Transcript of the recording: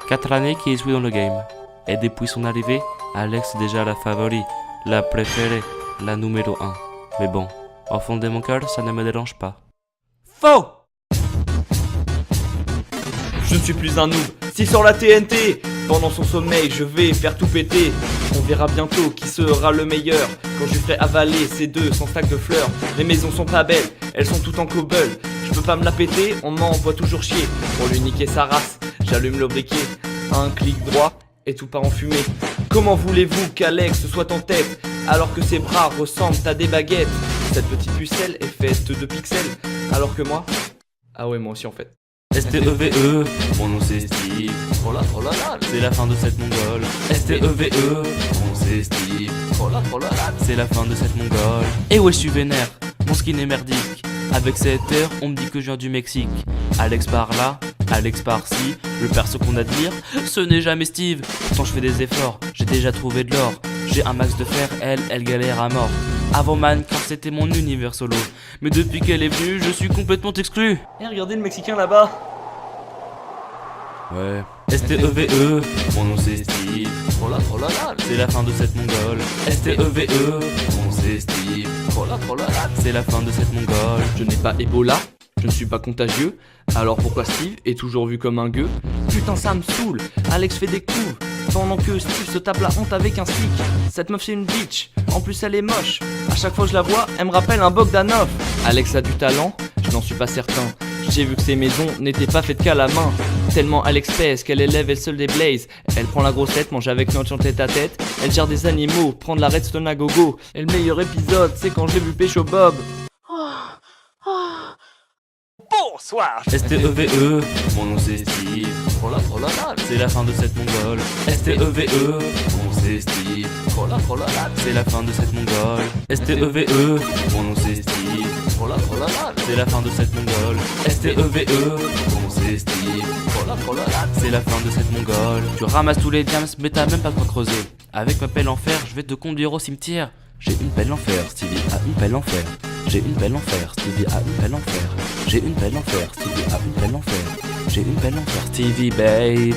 4 années qu'il est dans le game. Et depuis son arrivée, Alex est déjà la favori, la préférée, la numéro 1. Mais bon, au fond de mon cœur, ça ne me dérange pas. Faux! Je ne suis plus un noob, si sur la TNT. Pendant son sommeil, je vais faire tout péter. On verra bientôt qui sera le meilleur quand je lui ferai avaler ces 200 stacks de fleurs. Les maisons sont pas belles, elles sont toutes en cobble. Je peux pas me la péter, on m'envoie toujours chier. Pour lui niquer sa race, j'allume le briquet. Un clic droit et tout part en fumée. Comment voulez-vous qu'Alex soit en tête alors que ses bras ressemblent à des baguettes? Cette petite pucelle est faite de pixels, alors que moi... Ah ouais, moi aussi en fait. STEVE, mon nom c'est Steve. Oh là là, C'est la fin de cette mongole. STEVE, mon c'est Steve. oh là là. C'est la fin de cette mongole. Et ouais, je suis vénère, mon skin est merdique. Avec cette air, on me dit que je viens du Mexique. Alex par là, Alex par-ci. Le perso qu'on admire, ce n'est jamais Steve. Pourtant je fais des efforts, j'ai déjà trouvé de l'or. J'ai un max de fer, elle galère à mort. Avant Minecraft c'était mon univers solo. Mais depuis qu'elle est venue, je suis complètement exclu. Et regardez le Mexicain là-bas. Ouais. STEVE, mon nom c'est Steve. Oh là C'est la fin de cette mongole. STEVE, mon c'est Steve. oh là. C'est la fin de cette mongole. Je n'ai pas Ebola, je ne suis pas contagieux. Alors pourquoi Steve est toujours vu comme un gueux? Putain, ça me saoule, Alex fait des coups pendant que Steve se tape la honte avec un stick. Cette meuf c'est une bitch, en plus elle est moche. À chaque fois que je la vois, elle me rappelle un Bogdanov. Alex a du talent, je n'en suis pas certain. J'ai vu que ses maisons n'étaient pas faites qu'à la main. Tellement Alex pèse qu'elle élève elle seule des blazes. Elle prend la grossette, mange avec notre en tête à tête. Elle gère des animaux, prend de la redstone à gogo. Et le meilleur épisode, c'est quand j'ai vu Pécho Bob. Bonsoir. STEVE, mon nom c'est Steve. Oh là. C'est la fin de cette mongole. STEVE, mon c'est Steve. Oh là. C'est la fin de cette mongole. STEVE, mon nom c'est Steve. Oh là. C'est la fin de cette mongole. STEVE, mon c'est Steve. Oh là. C'est la fin de cette mongole. Tu ramasses tous les diams, mais t'as même pas quoi creuser. Avec ma pelle en fer, je vais te conduire au cimetière. J'ai une pelle en fer, Stevie a une pelle en fer. J'ai une pelle en fer, Stevie a une pelle en fer. J'ai une pelle en fer, Stevie a une pelle en fer. J'ai une pelle en fer, Stevie babe.